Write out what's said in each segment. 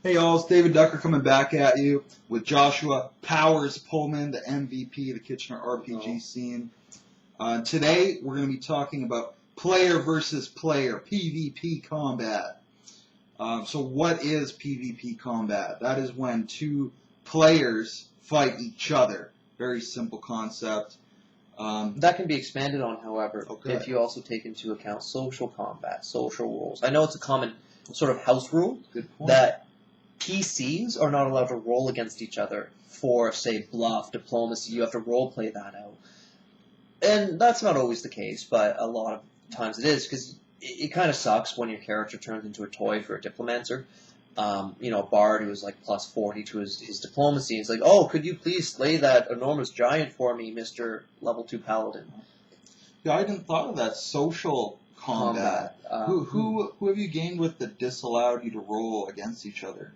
Hey y'all, it's David Ducker coming back at you with Joshua Powers Pullman, the MVP of the Kitchener RPG scene. Today we're going to be talking about player versus player, PvP combat. So what is PvP combat? That is when two players fight each other. Very simple concept. That can be expanded on, however, Okay. if you also take into account social combat, social rules. I know it's a common sort of house rule Good point. that PCs are not allowed to roll against each other for, say, bluff, diplomacy. You have to role play that out. And that's not always the case, but a lot of times it is, because it kind of sucks when your character turns into a toy for a diplomancer. Bard who was like plus 40 to his diplomacy. It's like, oh, could you please slay that enormous giant for me, Mr. Level 2 Paladin? Yeah, I hadn't thought of that. Social combat. Who have you gained with that disallowed you to roll against each other?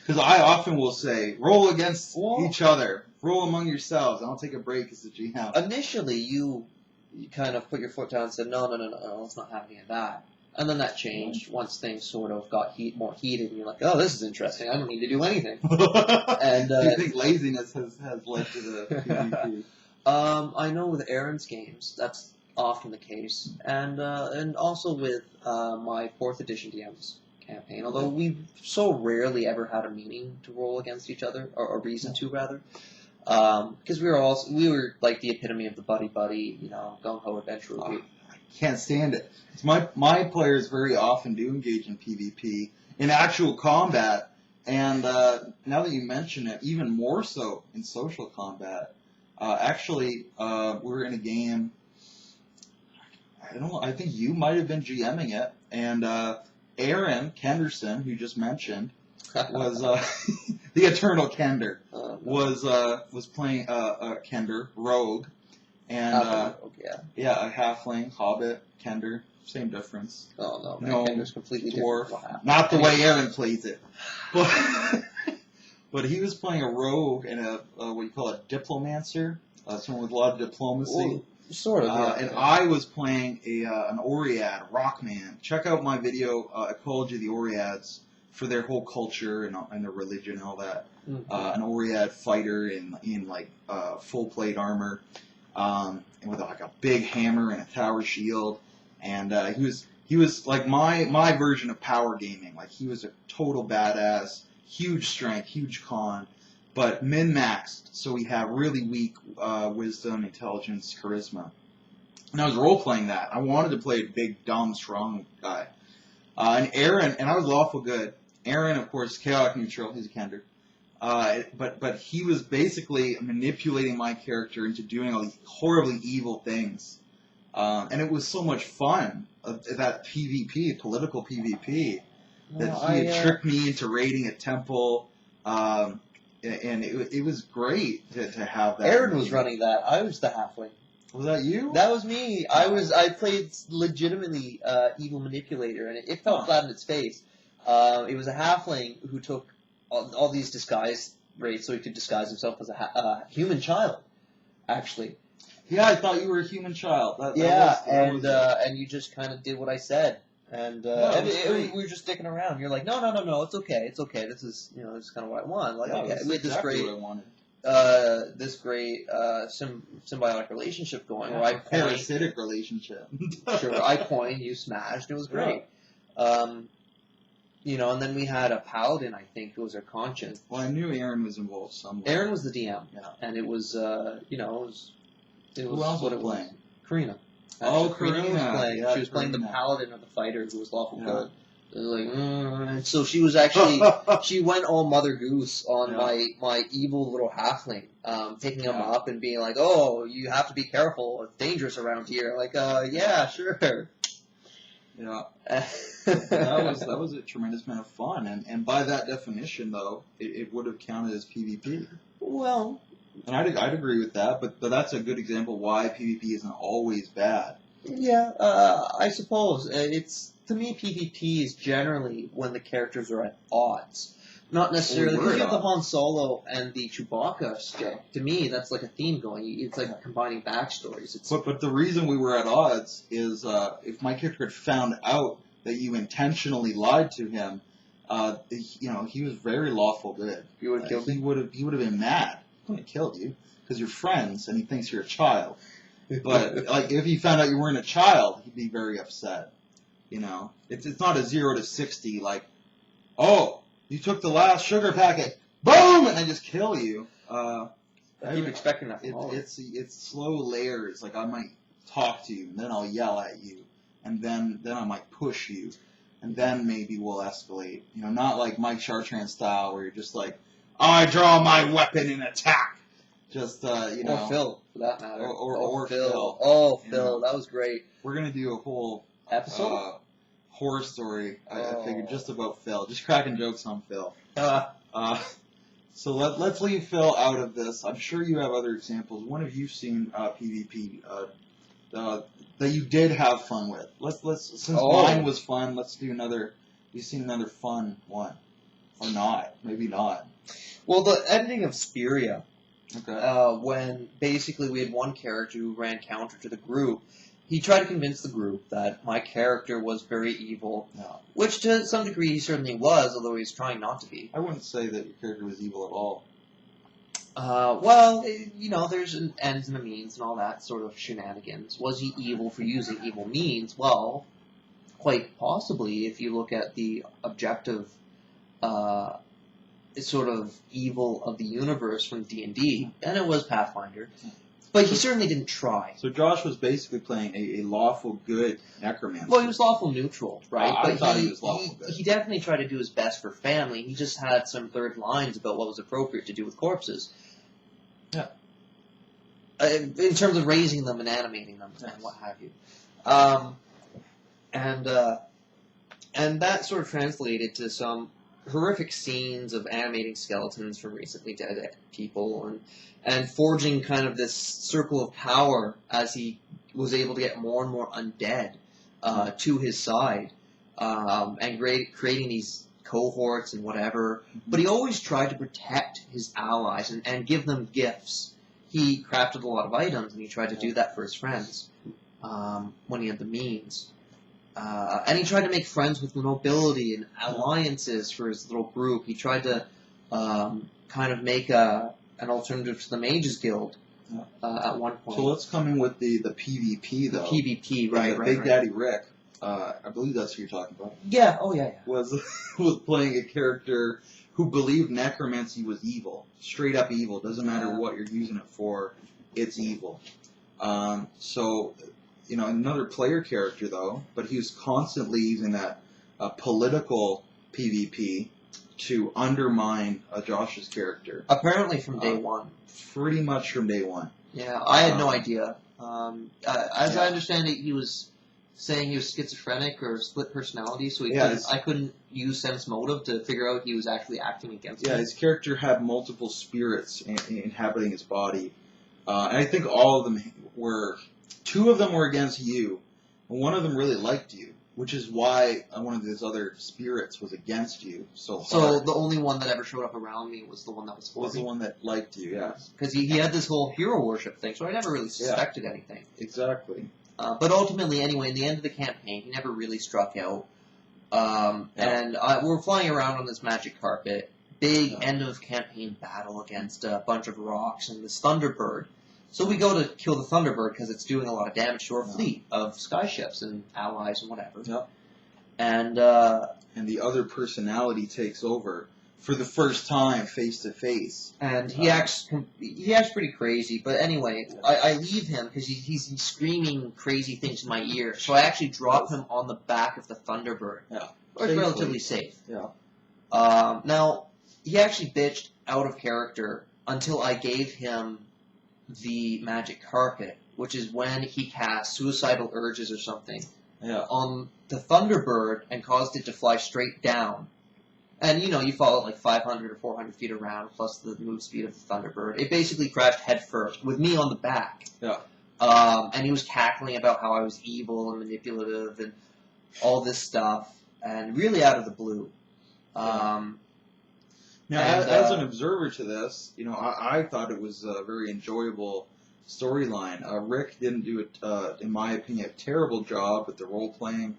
Because I often will say, roll against each other. Roll among yourselves. I'll take a break as the GM. Initially, you kind of put your foot down and said, no, let's not have any of that. And then that changed once things sort of got more heated, and you're like, oh, this is interesting. I don't need to do anything. And do you think laziness has led to the PvP? I know with Aaron's games, that's often the case. And also with my 4th edition DM's campaign, although we've so rarely ever had a meaning to roll against each other, or a reason to, rather. Because we were like the epitome of the buddy, gung-ho adventure. I can't stand it. My players very often do engage in PvP, in actual combat, and now that you mention it, even more so in social combat. We're in a game, I think you might have been GMing it, and Aaron Kenderson, who you just mentioned, was the Eternal Kender, was playing Kender, Rogue, and a halfling, hobbit, Kender, same difference. Oh no, Kender's completely dwarf, different. not the way Aaron plays it. But he was playing a rogue and what you call a diplomancer, someone with a lot of diplomacy. Well, sort of, yeah. And I was playing an Oread, Rockman. Check out my video, Ecology of the Oreads, for their whole culture and their religion and all that. Mm-hmm. An Oread fighter in full plate armor, and with like a big hammer and a tower shield. And he was like my version of power gaming. Like, he was a total badass, huge strength, huge con, but min-maxed, so we have really weak wisdom, intelligence, charisma. And I was role-playing that. I wanted to play a big, dumb, strong guy. And Aaron, and I was lawful good. Aaron, of course, chaotic neutral, he's a Kender. But he was basically manipulating my character into doing all these horribly evil things. And it was so much fun, that PvP, political PvP, that he had tricked me into raiding a temple. And it was great to have that. Aaron was running that. I was the halfling. Was that you? That was me. I played legitimately evil manipulator, and it fell flat in its face. It was a halfling who took all these disguise raids so he could disguise himself as a human child, actually. Yeah, I thought you were a human child. And you just kind of did what I said. And we were just sticking around. You're like, no, it's okay. This is this is kind of what I want. Like, okay, we had this great symbiotic relationship going. Where I parasitic relationship. Sure, I coined, you smashed. It was great. And then we had a paladin, I think, who was our conscience. Well, I knew Aaron was involved somewhere. Aaron was the DM, and it was, who else was playing? Karina. Karina was playing. Yeah, she was playing the paladin of the fighter who was lawful good. It was like, so she was actually, she went all Mother Goose on my evil little halfling, picking him up and being like, oh, you have to be careful, it's dangerous around here. Like, yeah, sure. Yeah, that was a tremendous amount of fun, and by that definition, though, it would have counted as PvP. Well, and I'd agree with that, but that's a good example why PvP isn't always bad. Yeah, I suppose to me PvP is generally when the characters are at odds. Not necessarily, because you have the Han Solo and the Chewbacca stick. To me, that's like a theme going. It's like combining backstories. But the reason we were at odds is if my character had found out that you intentionally lied to him, he was very lawful good. You would kill He me? would have been mad. He wouldn't have killed you because you're friends and he thinks you're a child. But like if he found out you weren't a child, he'd be very upset. It's not a 0 to 60 like, oh, you took the last sugar packet, boom, and then just kill you. I keep expecting that from all of It's slow layers. Like I might talk to you, and then I'll yell at you, and then I might push you, and then maybe we'll escalate. Not like Mike Chartrand style where you're just like, I draw my weapon and attack. Just Or Phil, for that matter. Or Phil. Phil. Oh, Phil, that was great. We're gonna do a whole Episode? horror story. I figured Oh. just about Phil, just cracking jokes on Phil. Uh, So let's leave Phil out of this. I'm sure you have other examples. When have you seen PvP that you did have fun with? Since mine was fun, let's do another. You've seen another fun one, or not? Maybe not. well, the ending of Speria, Okay. when basically we had one character who ran counter to the group, he tried to convince the group that my character was very evil, No, which to some degree he certainly was, although he was trying not to be. I wouldn't say that your character was evil at all. There's an ends and a means and all that sort of shenanigans. Was he evil for using evil means? Well, quite possibly, if you look at the objective sort of evil of the universe from D&D, and it was Pathfinder, but he certainly didn't try. So Josh was basically playing a lawful good necromancer. Well, he was lawful neutral, right? I But thought he was lawful good. He definitely tried to do his best for family. He just had some third lines about what was appropriate to do with corpses. Yeah. In terms of raising them and animating them and what have you. And that sort of translated to some horrific scenes of animating skeletons from recently dead people and forging kind of this circle of power as he was able to get more and more undead to his side and creating these cohorts and whatever. But he always tried to protect his allies and give them gifts. He crafted a lot of items and he tried to do that for his friends when he had the means. And he tried to make friends with the nobility and alliances for his little group. He tried to kind of make an alternative to the Mages Guild at one point. So let's come in with the PvP though. PvP, right, right, Big right. Daddy Rick, I believe that's who you're talking about. Yeah, oh yeah, yeah. Was playing a character who believed necromancy was evil, straight up evil. Doesn't matter what you're using it for, it's evil. Another player character though, but he was constantly using that political PvP to undermine Josh's character. Apparently from day one. Pretty much from day one. Yeah, I had no idea. As I understand it, he was saying he was schizophrenic or split personality, so I couldn't use sense motive to figure out he was actually acting against me. His character had multiple spirits inhabiting his body, and I think all of them were. 2 of them were against you, and 1 of them really liked you, which is why one of those other spirits was against you so hard. So the only one that ever showed up around me was the one that was for Was me. the one that liked you, yeah. Because he had this whole hero worship thing, so I never really suspected anything. Exactly. But ultimately, anyway, in the end of the campaign, he never really struck out. And we're flying around on this magic carpet. Big end of campaign battle against a bunch of rocks and this Thunderbird. So we go to kill the Thunderbird because it's doing a lot of damage to our fleet of skyships and allies and whatever. Yep. And the other personality takes over for the first time, face to face. And he acts pretty crazy. But anyway, I leave him because he's screaming crazy things in my ear. So I actually drop him on the back of the Thunderbird. Yeah. Or it's relatively safe. Yeah. Now, he actually bitched out of character until I gave him the magic carpet, which is when he cast suicidal urges or something on the Thunderbird and caused it to fly straight down. And, you fall at like 500 or 400 feet around, plus the move speed of the Thunderbird. It basically crashed headfirst, with me on the back. Yeah. And he was cackling about how I was evil and manipulative and all this stuff, and really out of the blue. Now, as an observer to this, I thought it was a very enjoyable storyline. Rick didn't do it, in my opinion, a terrible job with the role playing.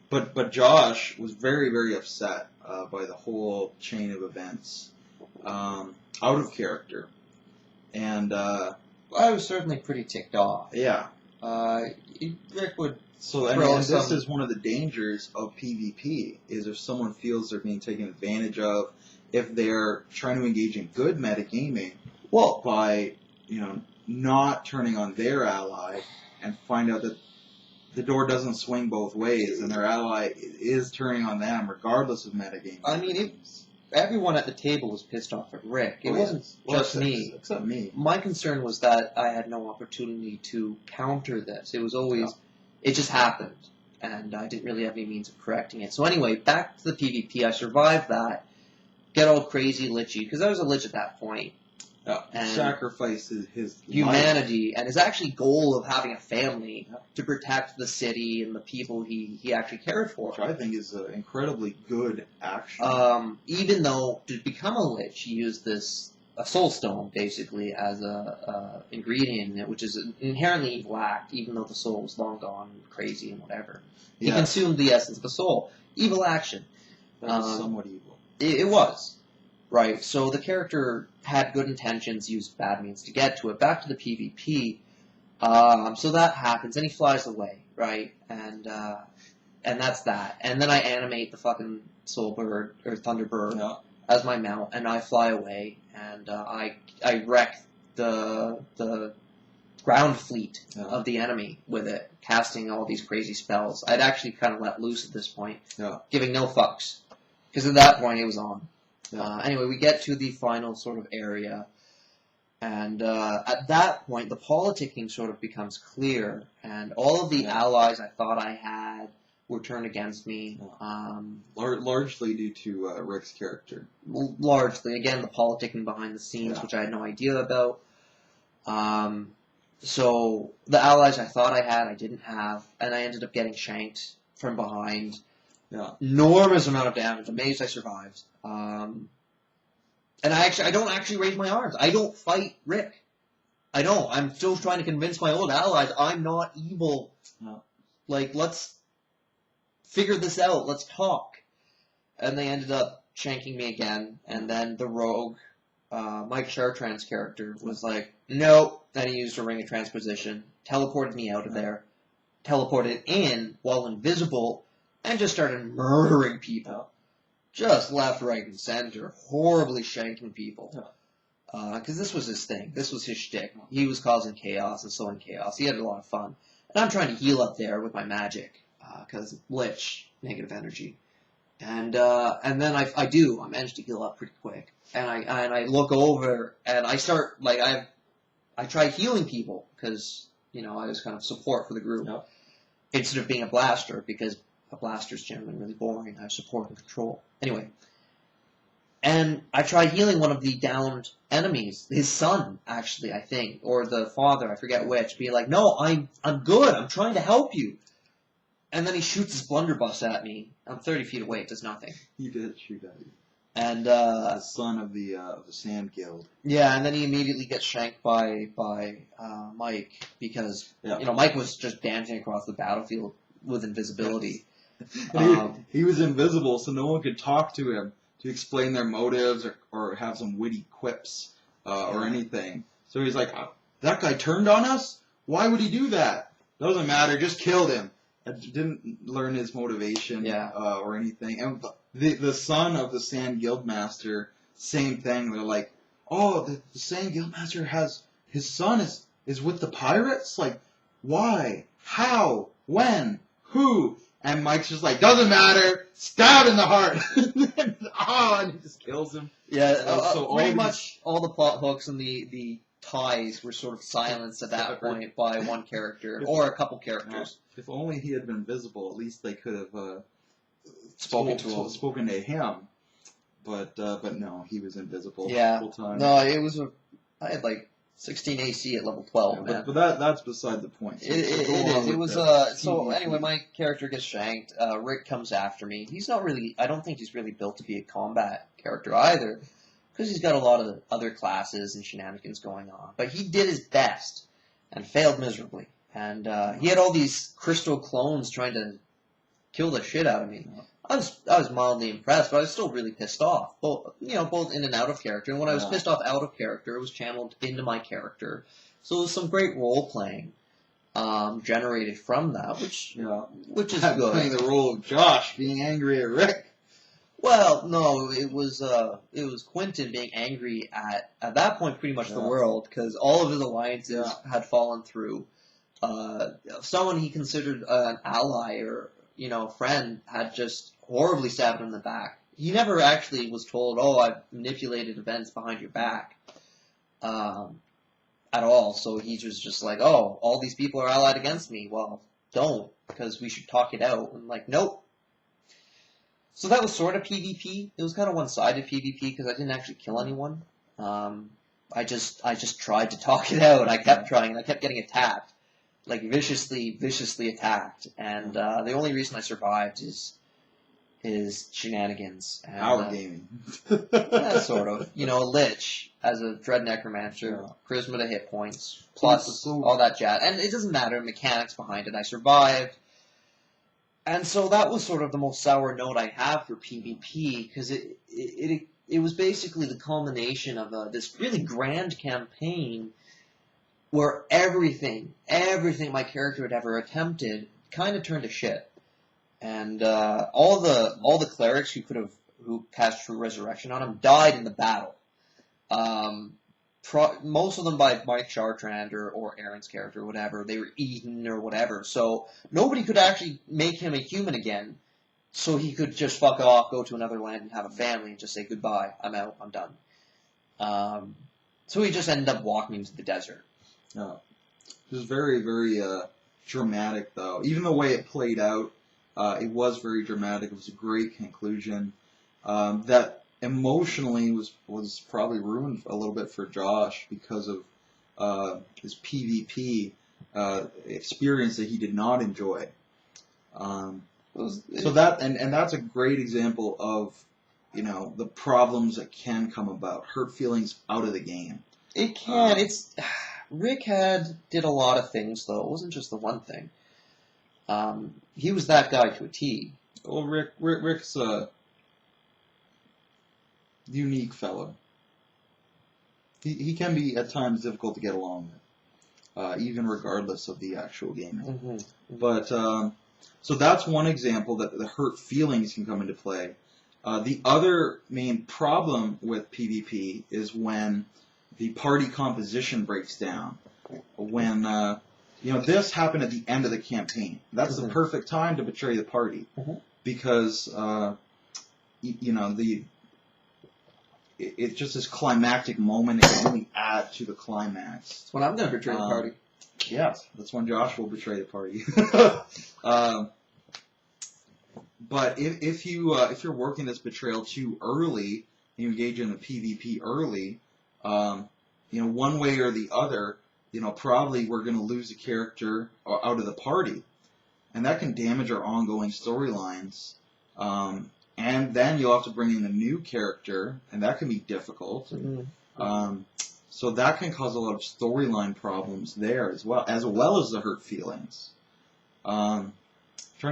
But Josh was very, very upset by the whole chain of events, out of character, and I was certainly pretty ticked off. yeah. Rick would So and throw this some. is one of the dangers of PvP is if someone feels they're being taken advantage of, if they're trying to engage in good metagaming Well, by not turning on their ally and find out that the door doesn't swing both ways and their ally is turning on them regardless of metagaming. I mean, everyone at the table was pissed off at Rick. It wasn't just me. Except me. My concern was that I had no opportunity to counter this. It was always, it just happened, and I didn't really have any means of correcting it. So anyway, back to the PvP. I survived that. Get all crazy lichy, because I was a lich at that point. And Sacrifices his humanity and his actually goal of having a family to protect the city and the people he actually cared for. life, which I think is an incredibly good action. Even though to become a lich, he used a soul stone basically as a ingredient in it, which is inherently evil act, even though the soul was long gone, crazy and whatever. He consumed the essence of the soul. Evil action. That is somewhat evil. It was. Right, so the character had good intentions, used bad means to get to it. Back to the PvP, so that happens, and he flies away, right, and that's that. And then I animate the fucking Soulbird, or Thunderbird, as my mount, and I fly away, and I wreck the ground fleet of the enemy with it, casting all these crazy spells. I'd actually kind of let loose at this point, giving no fucks, because at that point it was on. Anyway, we get to the final sort of area, and at that point, the politicking sort of becomes clear, and all of the allies I thought I had were turned against me. Largely due to Rick's character. Largely, again, the politicking behind the scenes, which I had no idea about. So the allies I thought I had, I didn't have, and I ended up getting shanked from behind. Enormous amount of damage. Amazed I survived. And I don't actually raise my arms. I don't fight Rick. I don't. I'm still trying to convince my old allies I'm not evil. Like, let's figure this out. Let's talk. And they ended up shanking me again. And then the rogue, Mike Chartrand's character, was like, no. Then he used a ring of transposition, teleported me out of there, teleported in while invisible, and just started murdering people. Just left, right, and center. Horribly shanking people. Because this was his thing. This was his shtick. He was causing chaos and sowing chaos. He had a lot of fun. And I'm trying to heal up there with my magic. Because Lich, negative energy. And then I do. I managed to heal up pretty quick. And I look over, and I start, like, I try healing people. Because, I was kind of support for the group. Instead of being a blaster, because a blaster's generally really boring. I have support and control. Anyway. And I tried healing one of the downed enemies. His son, actually, I think. Or the father, I forget which. Being like, no, I'm good. I'm trying to help you. And then he shoots his blunderbuss at me. I'm 30 feet away. It does nothing. He did shoot at you. And, the son of the Sand Guild. Yeah, and then he immediately gets shanked by Mike. Because, Mike was just dancing across the battlefield with invisibility. He was invisible, so no one could talk to him to explain their motives or have some witty quips or anything. So he's like, that guy turned on us? Why would he do that? Doesn't matter, just killed him. I didn't learn his motivation or anything. And the son of the Sand Guildmaster, same thing. They're like, oh, the Sand Guildmaster has, his son is with the pirates? Like, why? How? When? Who? And Mike's just like, doesn't matter, stab in the heart. And he just kills him. Yeah, so pretty much all the plot hooks and the ties were sort of silenced at that point by one character, or a couple characters. If only he had been visible, at least they could have spoken to him. But no, he was invisible the whole time. No, I had like 16 AC at level 12, man. But that's beside the point. So it was, so anyway, my character gets shanked. Rick comes after me. He's not really, I don't think he's really built to be a combat character either, because he's got a lot of other classes and shenanigans going on. But he did his best, and failed miserably. And he had all these crystal clones trying to kill the shit out of me. I was mildly impressed, but I was still really pissed off. Both in and out of character. And when I was pissed off out of character, it was channeled into my character. So it was some great role playing generated from that, which is I'm good. playing the role of Josh being angry at Rick. Well, no, it was Quentin being angry at that point pretty much the world, because all of his alliances had fallen through. Someone he considered an ally or friend had just horribly stabbed him in the back. He never actually was told, "Oh, I've manipulated events behind your back," at all. So he was just like, "Oh, all these people are allied against me. Well, don't, because we should talk it out." And like, nope. So that was sort of PvP. It was kind of one-sided PvP because I didn't actually kill anyone. I just tried to talk it out. I kept trying, and I kept getting attacked, like viciously attacked. And the only reason I survived is shenanigans. And, Our gaming. Yeah, sort of. A lich as a Dread Necromancer, charisma to hit points, plus all that jazz. And it doesn't matter, mechanics behind it. I survived. And so that was sort of the most sour note I have for PvP, because it was basically the culmination of this really grand campaign where everything my character had ever attempted kind of turned to shit. And all the clerics who cast True Resurrection on him died in the battle. Most of them by Mike Chartrand or Aaron's character or whatever. They were eaten or whatever. So nobody could actually make him a human again. So he could just fuck off, go to another land and have a family and just say goodbye. I'm out. I'm done. So he just ended up walking into the desert. It was very, very dramatic, though. Even the way it played out, it was very dramatic. It was a great conclusion. That emotionally was probably ruined a little bit for Josh because of his PvP experience that he did not enjoy. So that and that's a great example of the problems that can come about, hurt feelings out of the game. It can. Rick did a lot of things though. It wasn't just the one thing. He was that guy to a T. Well, Rick's a unique fellow. He can be at times difficult to get along with, even regardless of the actual gaming. Mm-hmm. But so that's one example that the hurt feelings can come into play. The other main problem with PvP is when the party composition breaks down. When this happened at the end of the campaign. That's the perfect time to betray the party, because it's just this climactic moment. It can really add to the climax. That's when I'm going to betray the party. Yes, that's when Josh will betray the party. But if you're working this betrayal too early, and you engage in the PvP early, one way or the other, probably we're going to lose a character out of the party, and that can damage our ongoing storylines. And then you'll have to bring in a new character, and that can be difficult. Mm-hmm. So that can cause a lot of storyline problems there as well as the hurt feelings. Trying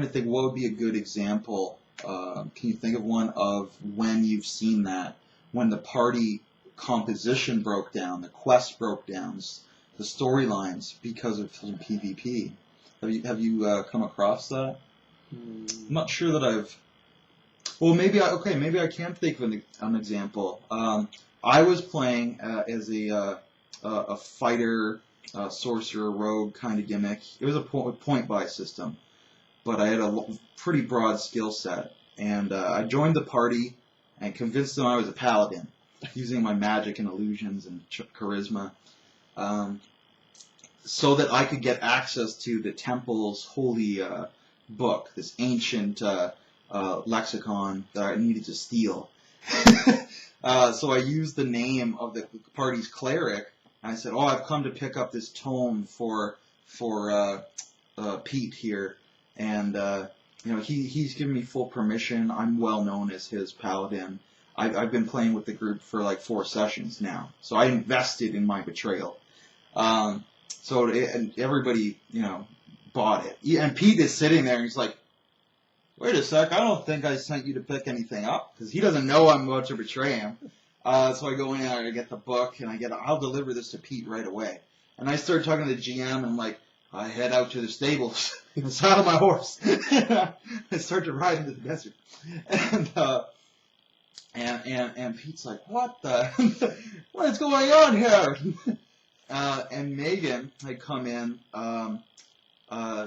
to think what would be a good example. Can you think of one of when you've seen that? When the party composition broke down, the quest broke down, the storylines because of some PvP. Have you come across that? I'm not sure that I've. Well, maybe I can think of an example. I was playing as a fighter, sorcerer, rogue kind of gimmick. It was a point buy system, but I had a pretty broad skill set, and I joined the party and convinced them I was a paladin, using my magic and illusions and charisma, so that I could get access to the temple's holy book, this ancient lexicon that I needed to steal. So I used the name of the party's cleric, and I said, "Oh, I've come to pick up this tome for Pete here, and he's given me full permission. I'm well known as his paladin. I've been playing with the group for like 4 sessions now, so I invested in my betrayal. And everybody bought it. And Pete is sitting there, and he's like, wait a sec, I don't think I sent you to pick anything up, because he doesn't know I'm about to betray him. So I go in there, I get the book, and I'll deliver this to Pete right away. And I start talking to the GM, and like, I head out to the stables, saddle my horse. I start to ride into the desert. And Pete's like, what is going on here? And Megan had come in,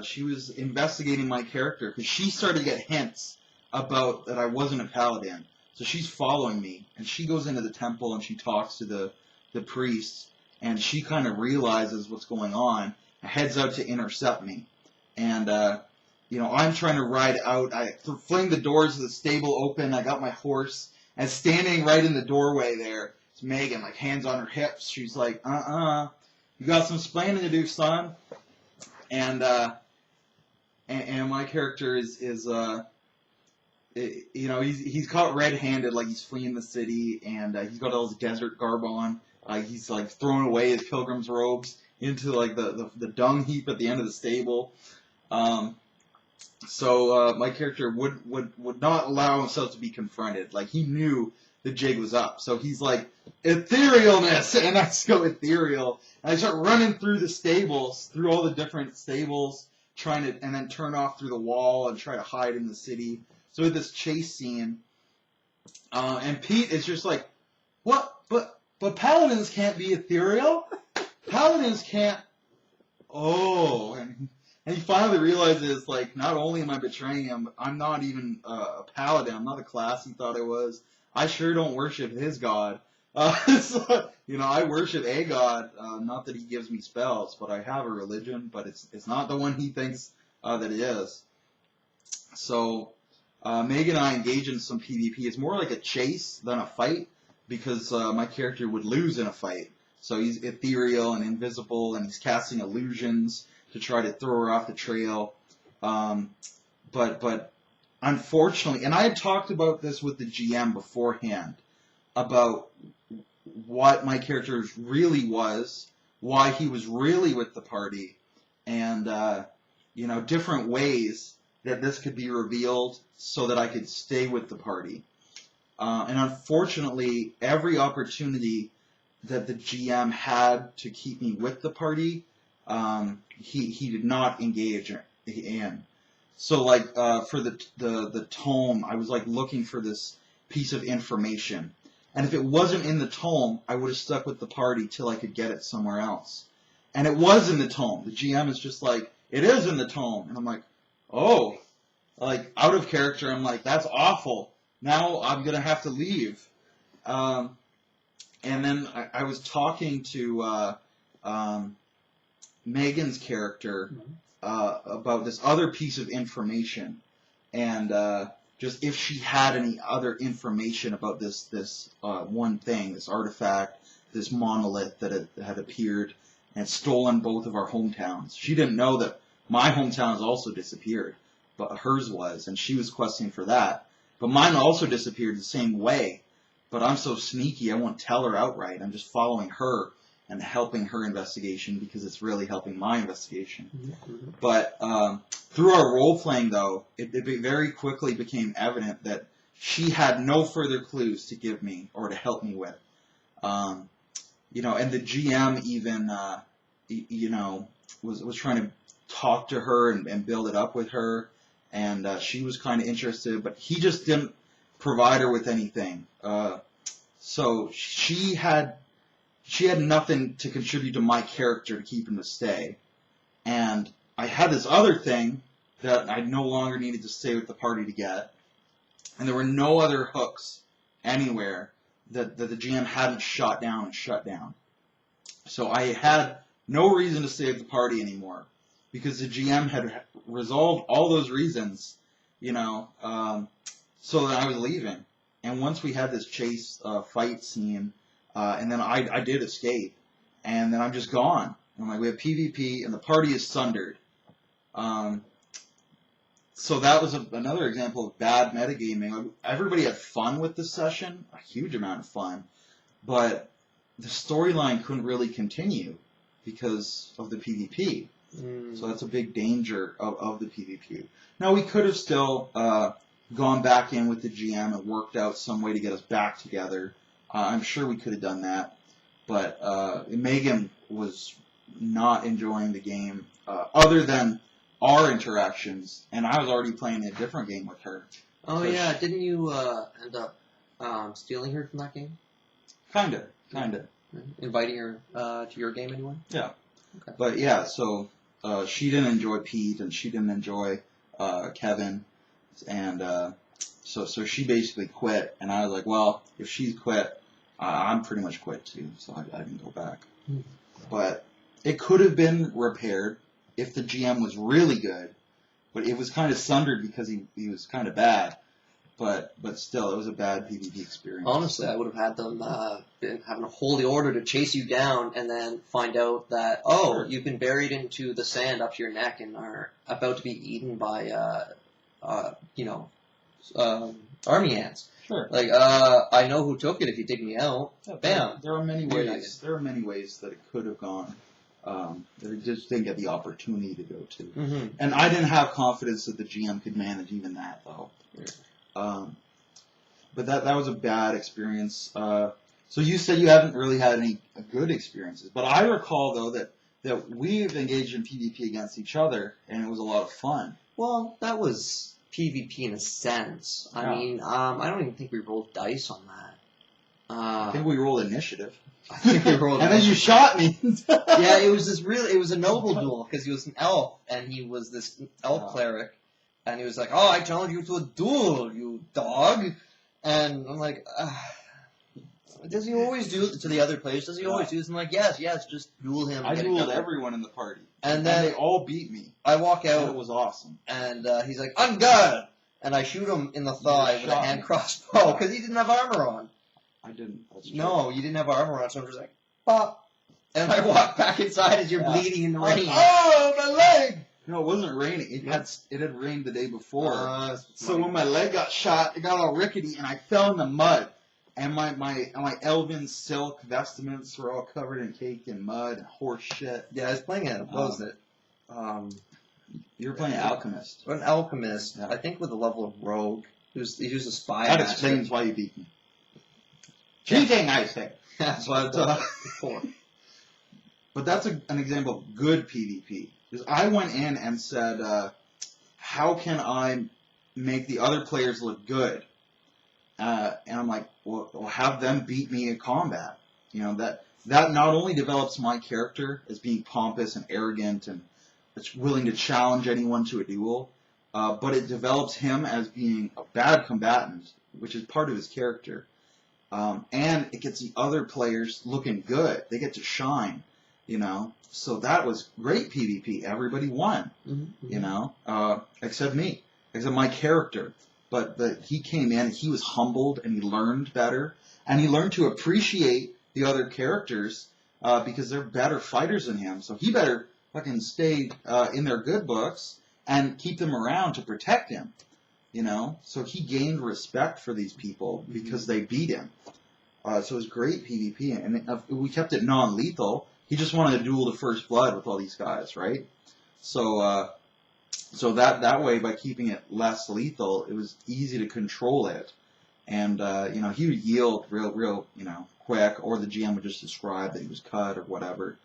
she was investigating my character, because she started to get hints about that I wasn't a paladin. So she's following me, and she goes into the temple, and she talks to the priests, and she kind of realizes what's going on, and heads out to intercept me. And, I'm trying to ride out. I fling the doors of the stable open. I got my horse, and standing right in the doorway there is Megan, like, hands on her hips. She's like, you got some explaining to do, son. And my character is he's caught red-handed, like he's fleeing the city, and he's got all his desert garb on. He's like throwing away his pilgrim's robes into like the dung heap at the end of the stable. So my character would not allow himself to be confronted. Like, he knew the jig was up. So he's like, etherealness, and I just go ethereal. And I start running through the stables, through all the different stables, and then turn off through the wall and try to hide in the city. So with this chase scene, and Pete is just like, what? But paladins can't be ethereal? Paladins can't... Oh, and he finally realizes, like, not only am I betraying him, I'm not even a paladin. I'm not the class he thought I was. I sure don't worship his god. So, I worship a god. Not that he gives me spells, but I have a religion. But it's not the one he thinks that it is. So Megan and I engage in some PvP. It's more like a chase than a fight, because my character would lose in a fight. So he's ethereal and invisible, and he's casting illusions to try to throw her off the trail. But unfortunately, and I had talked about this with the GM beforehand, about what my character really was, why he was really with the party, and different ways that this could be revealed so that I could stay with the party. And unfortunately, every opportunity that the GM had to keep me with the party, he did not engage in. So, like, for the tome, I was, like, looking for this piece of information. And if it wasn't in the tome, I would have stuck with the party till I could get it somewhere else. And it was in the tome. The GM is just like, it is in the tome. And I'm like, oh. Like, out of character, I'm like, that's awful. Now I'm going to have to leave. And then I was talking to Megan's character about this other piece of information, and just if she had any other information about this one thing, this artifact, this monolith that had appeared and stolen both of our hometowns. She didn't know that my hometown has also disappeared, but hers was, and she was questing for that. But mine also disappeared the same way. But I'm so sneaky, I won't tell her outright. I'm just following her and helping her investigation because it's really helping my investigation. Mm-hmm. But through our role-playing, though, it very quickly became evident that she had no further clues to give me or to help me with. And the GM even, was trying to talk to her and build it up with her. And she was kind of interested, but he just didn't provide her with anything. So she had nothing to contribute to my character to keep him to stay. And I had this other thing that I no longer needed to stay with the party to get. And there were no other hooks anywhere that the GM hadn't shot down and shut down. So I had no reason to stay with the party anymore, because the GM had resolved all those reasons, so that I was leaving. And once we had this chase fight scene, and then I did escape, and then I'm just gone. And we have PvP, and the party is sundered. So that was another example of bad metagaming. Everybody had fun with this session, a huge amount of fun, but the storyline couldn't really continue because of the PvP. So that's a big danger of the PvP. Now, we could have still gone back in with the GM and worked out some way to get us back together. I'm sure we could have done that. But Megan was not enjoying the game other than our interactions, and I was already playing a different game with her. Oh So yeah, didn't you end up stealing her from that game? Kinda. Inviting her to your game anyway? Yeah. Okay. But yeah, so she didn't enjoy Pete, and she didn't enjoy Kevin, and so she basically quit. And I was like, well, if she's quit, I'm pretty much quit too. So I didn't go back. But it could have been repaired if the GM was really good. But it was kind of sundered because he was kind of bad. But still, it was a bad PvP experience. Honestly, I would have had them been having a holy order to chase you down and then find out that, Sure. you've been buried into the sand up to your neck and are about to be eaten by, army ants. Sure. Like, I know who took it if you dig me out. Yeah, Bam. There are many You're ways. There are many ways that it could have gone. They just didn't get the opportunity to go to. Mm-hmm. And I didn't have confidence that the GM could manage even that, though. Yeah. But that was a bad experience. So you said you haven't really had any good experiences. But I recall, though, that we've engaged in PvP against each other, and it was a lot of fun. Well, that was PvP in a sense. I Yeah. mean, I don't even think we rolled dice on that. I think we rolled initiative. I think we rolled And then you shot me. Yeah, it was a noble duel because he was an elf and he was this elf cleric, and he was like, "Oh, I challenge you to a duel, you dog," and I'm like, "Does he always do it to the other players? Does he always do this?" I'm like, "Yes, just duel him." I get dueled each other." everyone in the party. And then they all beat me. I walk And it out was awesome. and he's like, "On guard," and I shoot him in the thigh with a shot hand me. crossbow because he didn't have armor on. I didn't. That's true. No, you didn't have armor on, so I'm just like, "Pop," and I walk back inside as you're bleeding in the rain. Oh, my leg! No, it wasn't raining. It had rained the day before. So when my leg got shot, it got all rickety, and I fell in the mud. And my elven silk vestments were all covered in cake and mud and horse shit. Yeah, I was playing it. What was it? You were playing Alchemist. An alchemist, Yeah. I think with a level of rogue. He was a spy. That master. explains why you beat me. Cheating, I say. That's what I've done before. But that's an example of good PvP. Because I went in and said, how can I make the other players look good? And I'm like, well, have them beat me in combat. You know, that not only develops my character as being pompous and arrogant and that's willing to challenge anyone to a duel, but it develops him as being a bad combatant, which is part of his character. And it gets the other players looking good. They get to shine, you know. So that was great PvP. Everybody won, you know, except me, except my character. But he came in, he was humbled, and he learned better. And he learned to appreciate the other characters because they're better fighters than him. So he better fucking stay in their good books and keep them around to protect him, you know. So he gained respect for these people because they beat him. So it was great PvP. And we kept it non-lethal. He just wanted to duel to first blood with all these guys, right? So that way, by keeping it less lethal, it was easy to control it. And, you know, he would yield real, you know, quick, or the GM would just describe that he was cut or whatever.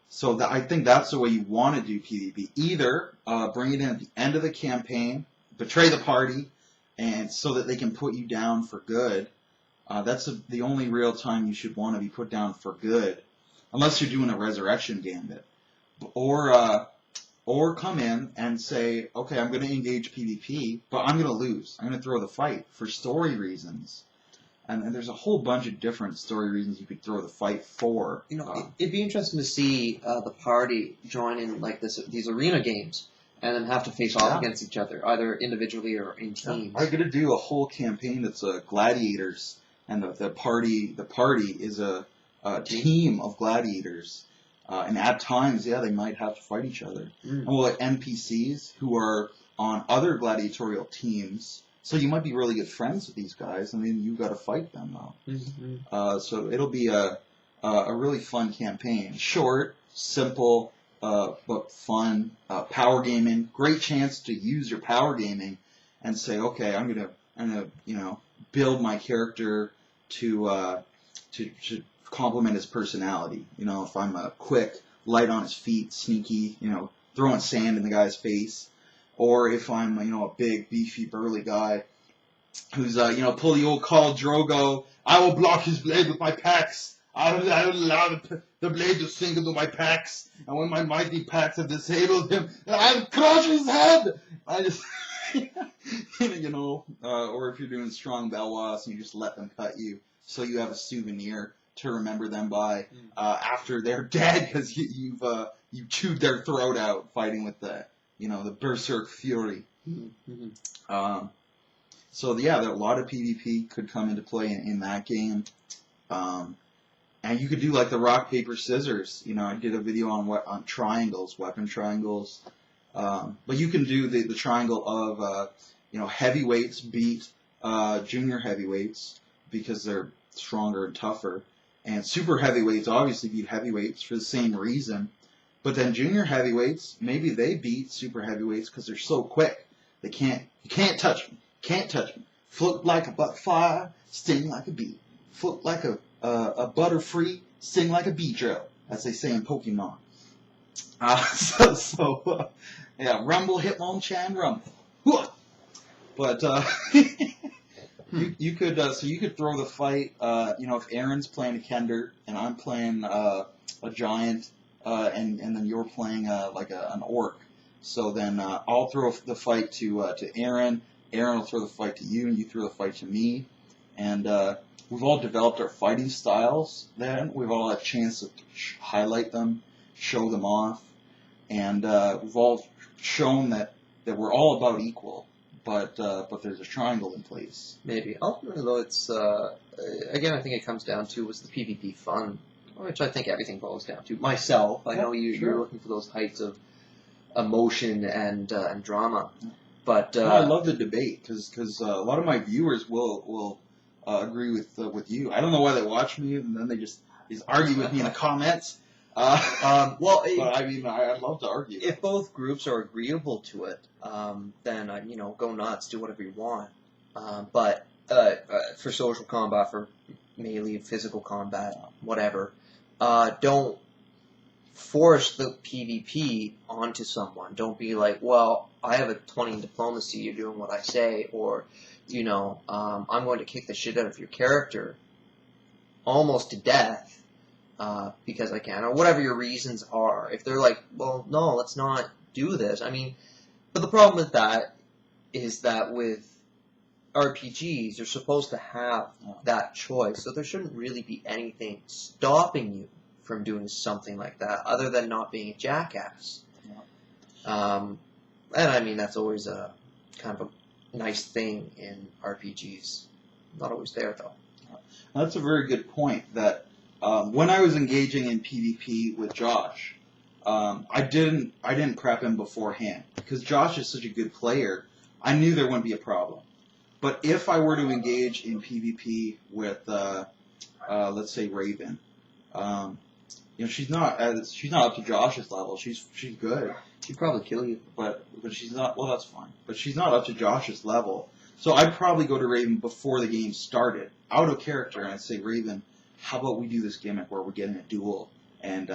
So I think that's the way you want to do PvP. Either bring it in at the end of the campaign, betray the party, and so that they can put you down for good. That's the only real time you should want to be put down for good, unless you're doing a resurrection gambit. Or come in and say, okay, I'm going to engage PvP, but I'm going to lose. I'm going to throw the fight for story reasons. And there's a whole bunch of different story reasons you could throw the fight for. You know, it'd be interesting to see the party join in like these arena games and then have to face off against each other, either individually or in teams. I'm going to do a whole campaign that's gladiators, and the party is a team of gladiators. And at times, they might have to fight each other. And we'll have NPCs who are on other gladiatorial teams. So you might be really good friends with these guys, and then you've got to fight them, though. So it'll be a really fun campaign. Short, simple, but fun. Power gaming, great chance to use your power gaming and say, okay, I'm gonna build my character to complement his personality. If I'm quick, light on his feet, sneaky, throwing sand in the guy's face, or if I'm a big, beefy, burly guy who's pull the old Khal Drogo, I will block his blade with my pecs. I will allow the blade to sink into my pecs, and when my mighty pecs have disabled him, I'll crush his head. I just, or if you're doing strong Belwas and you just let them cut you, so you have a souvenir to remember them by after they're dead because you chewed their throat out fighting with the Berserk Fury. Mm-hmm. So yeah, a lot of PvP could come into play in that game. And you could do like the rock, paper, scissors. I did a video on triangles, weapon triangles. But you can do the triangle of, heavyweights beat junior heavyweights because they're stronger and tougher. And super heavyweights obviously beat heavyweights for the same reason. But then junior heavyweights, maybe they beat super heavyweights because they're so quick. You can't touch me. Can't touch me. Float like a butterfly, sting like a bee. Float like a butterfree, sting like a bee drill, as they say in Pokemon. Yeah, rumble, Hitmonchan, rumble. But you could throw the fight. If Aaron's playing a Kender and I'm playing a giant, and then you're playing an orc. So then I'll throw the fight to Aaron. Aaron will throw the fight to you, and you throw the fight to me. And we've all developed our fighting styles then. We've all had a chance to highlight them, show them off. And we've all shown that we're all about equal, but there's a triangle in place. Maybe. Ultimately, though, it's, again, I think it comes down to was the PvP fun, which I think everything boils down to. Myself, I know you're looking for those heights of emotion and drama. But I love the debate because a lot of my viewers will agree with you. I don't know why they watch me and then they just argue with me in the comments. But I mean, I'd love to argue. If both groups are agreeable to it, then go nuts, do whatever you want. But for social combat, for melee, physical combat, whatever, don't force the PvP onto someone. Don't be like, well, I have a 20 in diplomacy, you're doing what I say, or, I'm going to kick the shit out of your character almost to death because I can, or whatever your reasons are. If they're like, well, no, let's not do this. I mean, but the problem with that is that with RPGs, you're supposed to have that choice, so there shouldn't really be anything stopping you from doing something like that, other than not being a jackass. And I mean, that's always a kind of a nice thing in RPGs. Not always there, though. That's a very good point. That when I was engaging in PvP with Josh, I didn't prep him beforehand because Josh is such a good player. I knew there wouldn't be a problem. But if I were to engage in PvP with, let's say, Raven, she's not up to Josh's level. She's good. She'd probably kill you. But she's not. Well, that's fine. But she's not up to Josh's level. So I'd probably go to Raven before the game started, out of character, and I'd say, Raven, how about we do this gimmick where we're getting a duel, and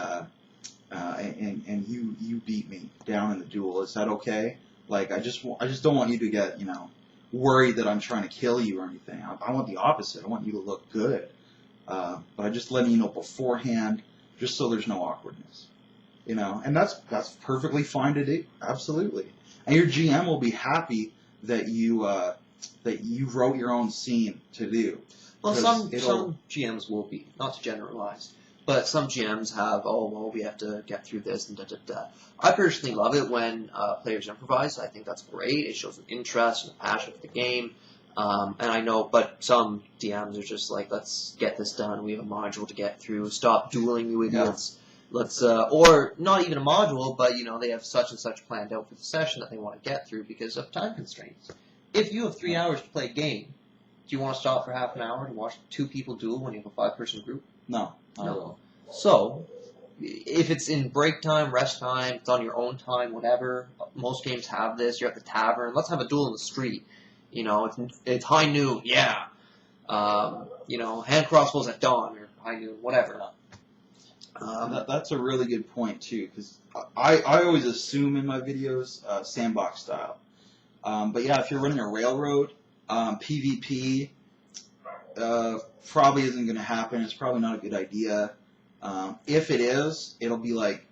you beat me down in the duel? Is that okay? Like, I just don't want you to get worried that I'm trying to kill you or anything. I want the opposite. I want you to look good. But I just letting you know beforehand, just so there's no awkwardness. And that's perfectly fine to do. Absolutely. And your GM will be happy that you wrote your own scene to do. Well, some GMs will be, not to generalize, but some GMs have, we have to get through this and da-da-da. I personally love it when players improvise. I think that's great. It shows an interest and a passion for the game. And I know, but some DMs are just like, let's get this done. We have a module to get through. Stop dueling, you idiots. Let's, or not even a module, but they have such and such planned out for the session that they want to get through because of time constraints. If you have 3 hours to play a game, do you want to stop for half an hour to watch 2 people duel when you have a 5-person group? No. No. So, if it's in break time, rest time, it's on your own time, whatever. Most games have this. You're at the tavern. Let's have a duel in the street. You know, if it's high noon, yeah. You know, hand crossbows at dawn or high noon, whatever. That's a really good point too, because I always assume in my videos sandbox style. But yeah, if you're running a railroad, PvP probably isn't going to happen. It's probably not a good idea. If it is, it'll be like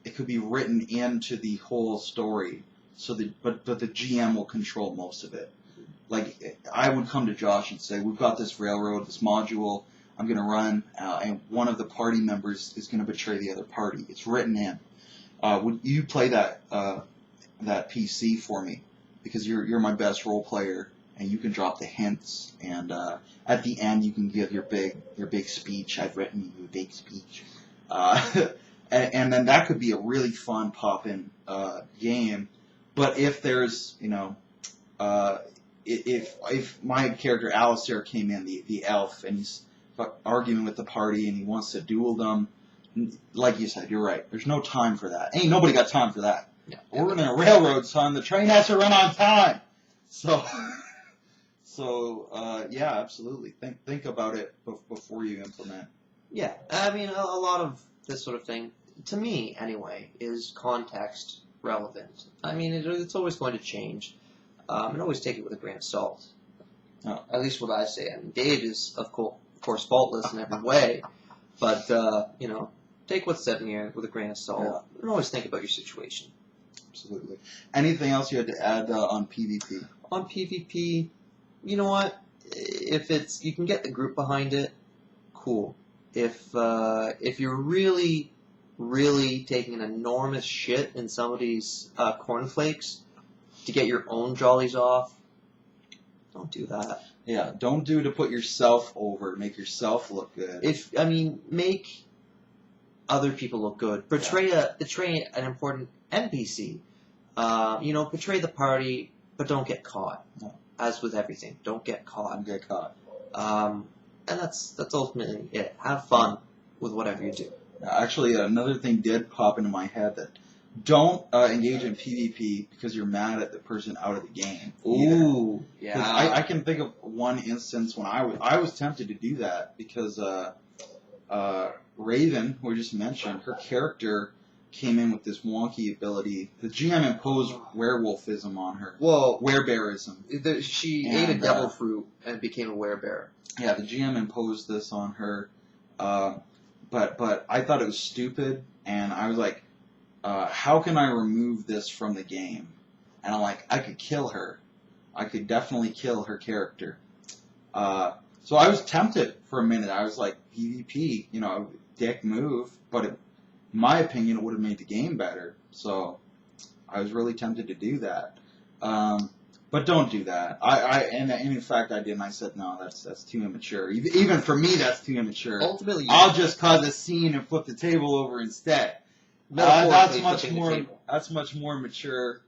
it could be written into the whole story. So but the GM will control most of it. Like I would come to Josh and say, "We've got this railroad, this module. I'm going to run, and one of the party members is going to betray the other party. It's written in. Would you play that PC for me? Because you're my best role player, and you can drop the hints, and at the end you can give your big speech. I've written you a big speech, and then that could be a really fun pop-in game. But if there's if my character Alistair came in, the elf, and he's arguing with the party and he wants to duel them, like you said, you're right. There's no time for that. Ain't nobody got time for that. Yeah. We're in a railroad, son. The train has to run on time. So yeah, absolutely. Think about it before you implement. Yeah, I mean, a lot of this sort of thing, to me anyway, is context relevant. I mean, it's always going to change, and always take it with a grain of salt. Oh. At least what I say. I mean, Dave is, of course, faultless in every way, but, take what's said in here with a grain of salt, and always think about your situation. Absolutely. Anything else you had to add on PvP? On PvP, you know what? If you can get the group behind it, cool. If you're really, really taking an enormous shit in somebody's cornflakes to get your own jollies off, don't do that. Yeah, don't do to put yourself over, make yourself look good. Make other people look good. Betray an important NPC. Betray the party, but don't get caught. No. As with everything, don't get caught. Don't get caught. And that's ultimately it. Have fun with whatever you do. Actually, another thing did pop into my head that don't engage in PvP because you're mad at the person out of the game. Ooh, yeah. I can think of one instance when I was tempted to do that because Raven, who I just mentioned, her character came in with this wonky ability. The GM imposed werewolfism on her. Whoa. Werebearism. She ate a devil fruit and became a werebear. Yeah, the GM imposed this on her. But I thought it was stupid, and I was like, how can I remove this from the game? And I'm like, I could kill her. I could definitely kill her character. So I was tempted for a minute. I was like, PvP, dick move, but in my opinion, it would have made the game better. So I was really tempted to do that. But don't do that. And in fact, I did, and I said, no, that's too immature. Even for me, that's too immature. Ultimately, I'll just cause a scene and flip the table over instead. That's much more mature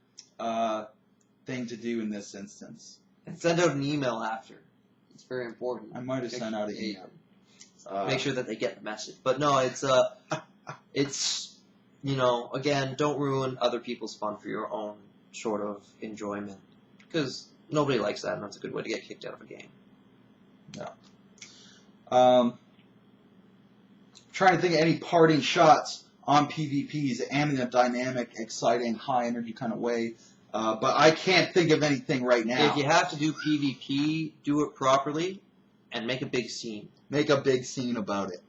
thing to do in this instance. And send out an email after. It's very important. I might have sent out an email. Make sure that they get the message. But no, it's again, don't ruin other people's fun for your own sort of enjoyment. Because nobody likes that, and that's a good way to get kicked out of a game. Yeah. Trying to think of any parting shots on PvPs and in a dynamic, exciting, high energy kind of way. But I can't think of anything right now. If you have to do PvP, do it properly and make a big scene. Make a big scene about it.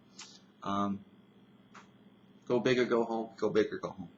Go big or go home. Go big or go home.